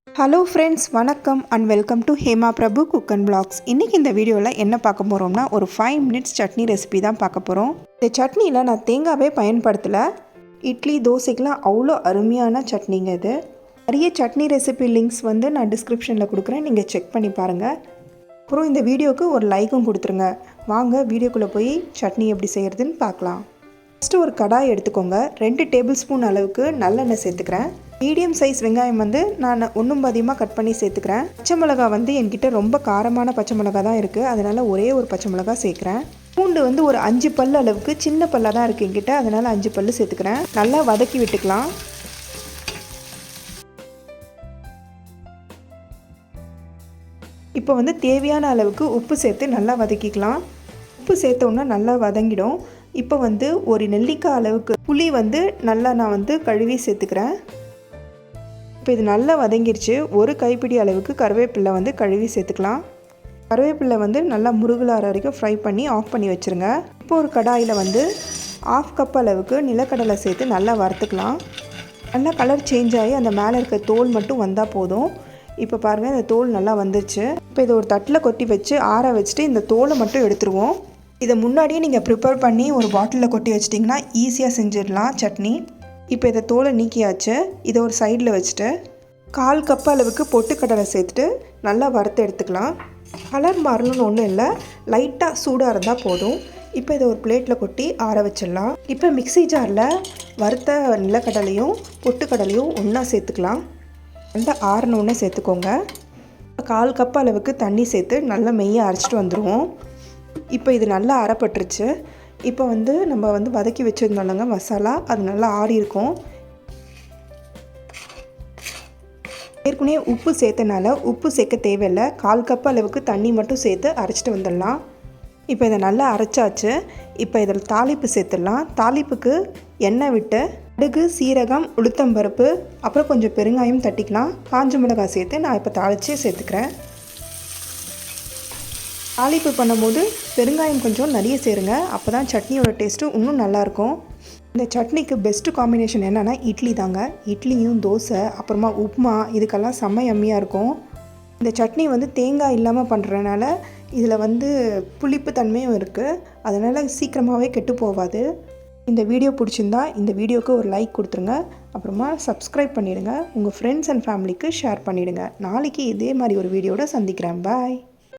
Hello friends, வணக்கம் and welcome to Hema Prabhu cook and blogs. இன்றைக்கி இந்த வீடியோவில் என்ன பார்க்க போகிறோம்னா ஒரு 5 மினிட்ஸ் சட்னி ரெசிபி தான் பார்க்க போகிறோம். இந்த சட்னியில் நான் தேங்காவே பயன்படுத்தலை. இட்லி தோசைக்கெலாம் அவ்வளோ அருமையான சட்னிங்க இது. நிறைய சட்னி ரெசிபி லிங்க்ஸ் வந்து நான் டிஸ்கிரிப்ஷனில் கொடுக்குறேன், நீங்கள் செக் பண்ணி பாருங்கள். அப்புறம் இந்த வீடியோவுக்கு ஒரு லைக்கும் கொடுத்துருங்க. வாங்க வீடியோக்குள்ளே போய் சட்னி எப்படி செய்கிறதுன்னு பார்க்கலாம். ஃபஸ்ட்டு ஒரு கடாய் எடுத்துக்கோங்க. 2 டேபிள் ஸ்பூன் அளவுக்கு நல்லெண்ணெய் சேர்த்துக்கிறேன். மீடியம் சைஸ் வெங்காயம் வந்து நான் ஒன்றும் அதிகமாக கட் பண்ணி சேர்த்துக்கிறேன். பச்சை மிளகா வந்து என்கிட்ட ரொம்ப காரமான பச்சை மிளகா தான் இருக்குது, அதனால் ஒரே ஒரு பச்சை மிளகா சேர்க்குறேன். பூண்டு வந்து ஒரு 5 பல் அளவுக்கு சின்ன பல்லாக தான் இருக்குது என்கிட்ட, அதனால் 5 பல் சேர்த்துக்கிறேன். நல்லா வதக்கி விட்டுக்கலாம். இப்போ வந்து தேவையான அளவுக்கு உப்பு சேர்த்து நல்லா வதக்கிக்கலாம். உப்பு சேர்த்தோன்னா நல்லா வதங்கிடும். இப்போ வந்து ஒரு நெல்லிக்காய் அளவுக்கு புளி வந்து நல்லா நான் வந்து கழுவி சேர்த்துக்கிறேன். இப்போ இது நல்லா வதங்கிருச்சு. ஒரு கைப்பிடி அளவுக்கு கருவேப்பிலை வந்து கழுவி சேர்த்துக்கலாம். கருவேப்பிலை வந்து நல்லா முருகலாற வரைக்கும் ஃப்ரை பண்ணி ஆஃப் பண்ணி வச்சுருங்க. இப்போ ஒரு கடாயில் வந்து 1/2 கப் அளவுக்கு நிலக்கடலை சேர்த்து நல்லா வறுத்துக்கலாம். நல்லா கலர் சேஞ்ச் ஆகி அந்த மேலே இருக்க தோல் மட்டும் வந்தால் போதும். இப்போ பாருங்கள், இந்த தோல் நல்லா வந்துருச்சு. இப்போ இதை ஒரு தட்டில் கொட்டி வச்சு ஆற வச்சுட்டு இந்த தோலை மட்டும் எடுத்துருவோம். இதை முன்னாடியே நீங்கள் ப்ரிப்பேர் பண்ணி ஒரு பாட்டிலில் கொட்டி வச்சிட்டிங்கன்னா ஈஸியாக செஞ்சிடலாம் சட்னி. இப்போ இதை தோலை நீக்கியாச்சு. இதை ஒரு சைடில் வச்சுட்டு 1/4 கப் அளவுக்கு பொட்டுக்கடலை சேர்த்துட்டு நல்லா வறுத்து எடுத்துக்கலாம். கலர் மாறணும்னு ஒன்றும் இல்லை, லைட்டாக சூடாக இருந்தால் போதும். இப்போ இதை ஒரு பிளேட்டில் கொட்டி ஆற வச்சிடலாம். இப்போ மிக்ஸி ஜாரில் வறுத்த நிலக்கடலையும் பொட்டுக்கடலையும் ஒன்றா சேர்த்துக்கலாம். நல்லா ஆறினோடனே சேர்த்துக்கோங்க. 1/4 கப் அளவுக்கு தண்ணி சேர்த்து நல்லா மெய்யாக அரைச்சிட்டு வந்துடுவோம். இப்போ இது நல்லா அரைப்பட்டுருச்சு. இப்போ வந்து நம்ம வந்து வதக்கி வச்சுருந்தோம்லங்க மசாலா, அது நல்லா ஆறி இருக்கும். ஏற்கனவே உப்பு சேர்த்தனால உப்பு சேர்க்க தேவையில்லை. 1/4 கப் அளவுக்கு தண்ணி மட்டும் சேர்த்து அரைச்சிட்டு வந்துடலாம். இப்போ இதை நல்லா அரைச்சாச்சு. இப்போ இதில் தாளிப்பு சேர்த்துடலாம். தாளிப்புக்கு எண்ணெய் விட்டு கடுகு, சீரகம், உளுத்தம்பருப்பு, அப்புறம் கொஞ்சம் பெருங்காயம் தட்டிக்கலாம். காஞ்ச மிளகாய் சேர்த்து நான் இப்போ தாளித்து சேர்த்துக்கிறேன். தாளிப்பு பண்ணும்போது பெருங்காயம் கொஞ்சம் நிறைய சேருங்க, அப்போ தான் சட்னியோட டேஸ்ட்டு இன்னும் நல்லாயிருக்கும். இந்த சட்னிக்கு பெஸ்ட்டு காம்பினேஷன் என்னென்னா இட்லி தாங்க. இட்லியும் தோசை அப்புறமா உப்புமா இதுக்கெல்லாம் செம்ம யம்மியாக இருக்கும். இந்த சட்னி வந்து தேங்காய் இல்லாமல் பண்ணுறதுனால இதில் வந்து புளிப்பு தன்மையும் இருக்குது, அதனால் சீக்கிரமாகவே கெட்டு போகாது. இந்த வீடியோ பிடிச்சிருந்தா இந்த வீடியோவுக்கு ஒரு லைக் கொடுத்துருங்க. அப்புறமா சப்ஸ்கிரைப் பண்ணிவிடுங்க. உங்கள் ஃப்ரெண்ட்ஸ் அண்ட் ஃபேமிலிக்கு ஷேர் பண்ணிவிடுங்க. நாளைக்கு இதே மாதிரி ஒரு வீடியோட சந்திக்கிறேன். பாய்.